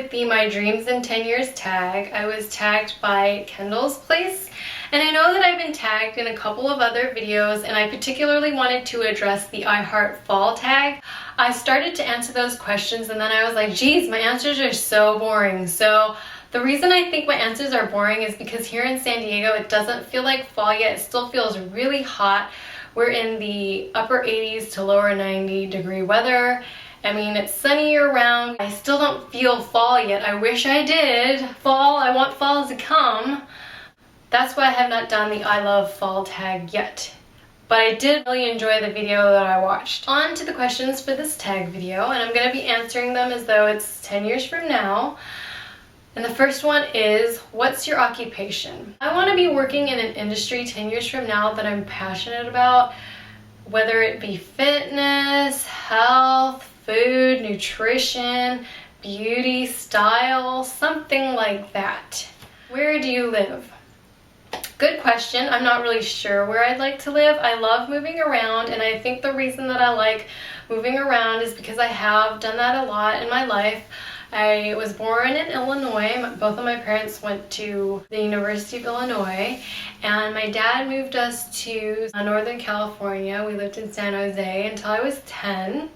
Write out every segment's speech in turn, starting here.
with the My Dreams in 10 Years tag. I was tagged by KendallsPlace, and I know that I've been tagged in a couple of other videos, and I particularly wanted to address the I Heart Fall tag. I started to answer those questions, and then I was like, geez, my answers are so boring. So the reason I think my answers are boring is because here in San Diego, it doesn't feel like fall yet. It still feels really hot. We're in the upper 80s to lower 90-degree weather. I mean, it's sunny year-round. I still don't feel fall yet. I wish I did. Fall, I want fall to come. That's why I have not done the I Love Fall tag yet. But I did really enjoy the video that I watched. On to the questions for this tag video, and I'm going to be answering them as though it's 10 years from now. And the first one is, what's your occupation? I want to be working in an industry 10 years from now that I'm passionate about, whether it be fitness, health, food, nutrition, beauty, style, something like that. Where do you live? Good question. I'm not really sure where I'd like to live. I love moving around, and I think the reason that I like moving around is because I have done that a lot in my life. I was born in Illinois. Both of my parents went to the University of Illinois, and my dad moved us to Northern California. We lived in San Jose until I was 10.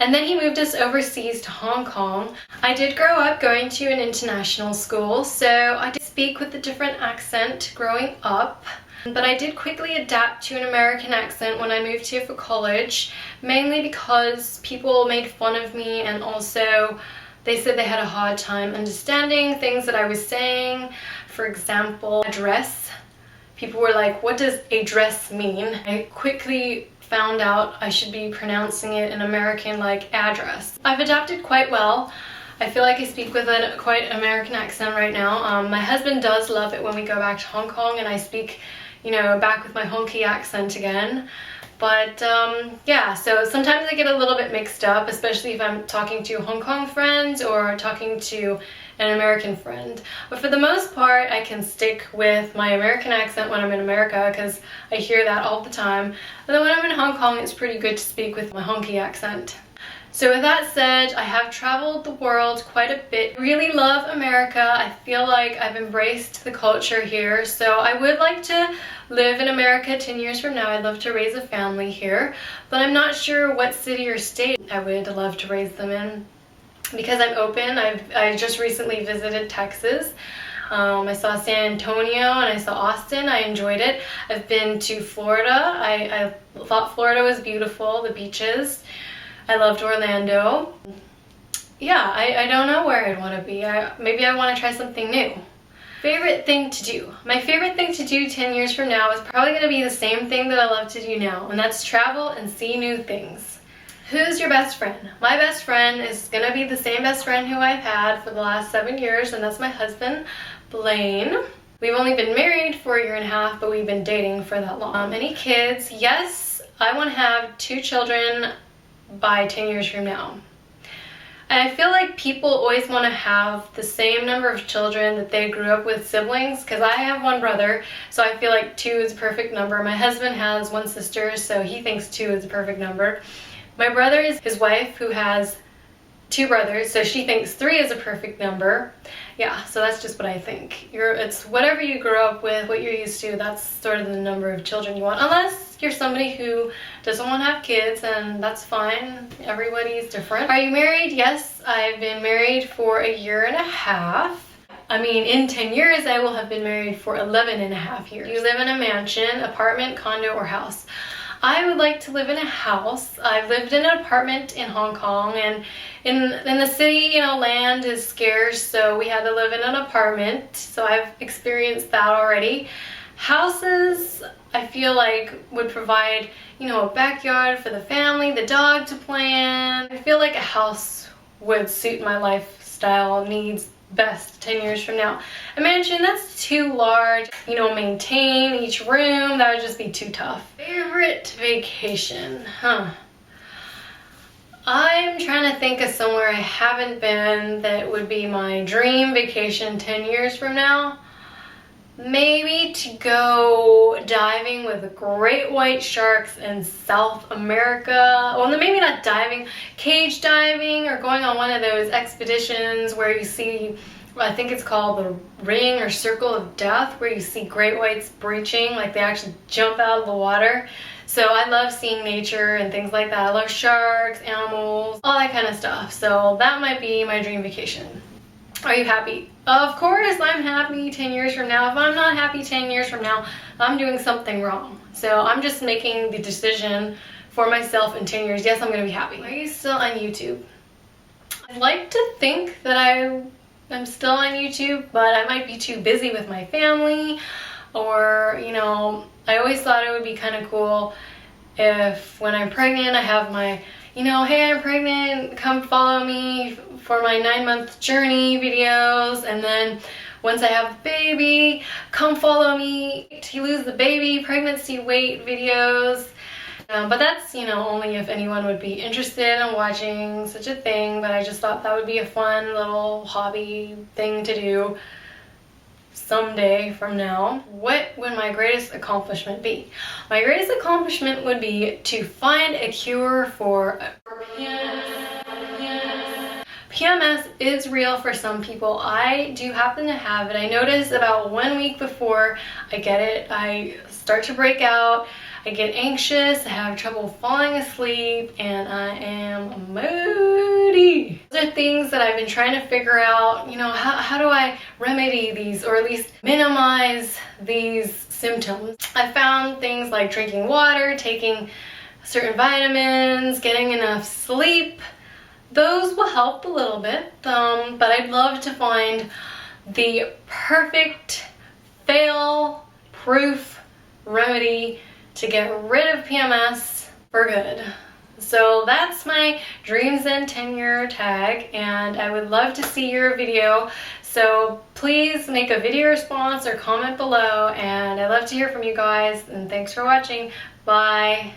And then he moved us overseas to Hong Kong. I did grow up going to an international school, so I did speak with a different accent growing up. But I did quickly adapt to an American accent when I moved here for college, mainly because people made fun of me, and also they said they had a hard time understanding things that I was saying. For example, address. People were like, what does a dress mean? I quickly found out I should be pronouncing it in American like address. I've adapted quite well. I feel like I speak with a quite American accent right now. My husband does love it when we go back to Hong Kong and I speak, you know, back with my honky accent again. But yeah, so sometimes I get a little bit mixed up, especially if I'm talking to Hong Kong friends or talking to an American friend. But for the most part, I can stick with my American accent when I'm in America because I hear that all the time. And then when I'm in Hong Kong, it's pretty good to speak with my honky accent. So with that said, I have traveled the world quite a bit. Really love America. I feel like I've embraced the culture here. So I would like to live in America 10 years from now. I'd love to raise a family here, but I'm not sure what city or state I would love to raise them in. Because I'm open, I just recently visited Texas. I saw San Antonio and I saw Austin. I enjoyed it. I've been to Florida. I thought Florida was beautiful, the beaches. I loved Orlando. Yeah, I don't know where I'd want to be. Maybe I want to try something new. Favorite thing to do? My favorite thing to do 10 years from now is probably going to be the same thing that I love to do now, and that's travel and see new things. Who's your best friend? My best friend is going to be the same best friend who I've had for the last 7 years, and that's my husband, Blaine. We've only been married for 1.5 years, but we've been dating for that long. Any kids? Yes, I want to have 2 children by 10 years from now. And I feel like people always want to have the same number of children that they grew up with siblings, because I have 1 brother, so I feel like 2 is a perfect number. My husband has 1 sister, so he thinks 2 is a perfect number. My brother is his wife, who has 2 brothers, so she thinks 3 is a perfect number. Yeah, so that's just what I think. It's whatever you grew up with, what you're used to, that's sort of the number of children you want. Unless you're somebody who doesn't want to have kids, and that's fine. Everybody's different. Are you married? Yes, I've been married for 1.5 years. I mean, in 10 years, I will have been married for 11.5 years. Do you live in a mansion, apartment, condo, or house? I would like to live in a house. I've lived in an apartment in Hong Kong, and in the city, you know, land is scarce, so we had to live in an apartment. So I've experienced that already. Houses, I feel like, would provide, you know, a backyard for the family, the dog to play in. I feel like a house would suit my lifestyle needs best 10 years from now. A mansion, that's too large, you know, maintain each room, that would just be too tough. Favorite vacation, I'm trying to think of somewhere I haven't been that would be my dream vacation 10 years from now. maybe to go diving with great white sharks in South America. Well, maybe not diving, cage diving, or going on one of those expeditions where you see, I think it's called the ring or circle of death, where you see great whites breaching, like they actually jump out of the water. So I love seeing nature and things like that. I love sharks, animals, all that kind of stuff. So that might be my dream vacation. Are you happy? Of course I'm happy 10 years from now. If I'm not happy 10 years from now, I'm doing something wrong. So I'm just making the decision for myself in 10 years. Yes, I'm gonna be happy. Are you still on YouTube? I'd like to think that I'm still on YouTube, but I might be too busy with my family, or, you know, I always thought it would be kind of cool if when I'm pregnant, I have my, you know, hey, I'm pregnant, come follow me for my 9-month journey videos, and then once I have a baby, come follow me to lose the baby pregnancy weight videos. But that's, you know, only if anyone would be interested in watching such a thing. But I just thought that would be a fun little hobby thing to do someday from now. What would my greatest accomplishment be? My greatest accomplishment would be to find a cure for PMS. PMS is real for some people. I do happen to have it. I notice about 1 week before I get it, I start to break out. I get anxious, I have trouble falling asleep, and I am moody. Those are things that I've been trying to figure out, you know, how do I remedy these, or at least minimize these symptoms. I found things like drinking water, taking certain vitamins, getting enough sleep. Those will help a little bit, but I'd love to find the perfect fail-proof remedy to get rid of PMS for good. So that's my dreams and 10-year tag, and I would love to see your video. So please make a video response or comment below, and I'd love to hear from you guys, and thanks for watching. Bye.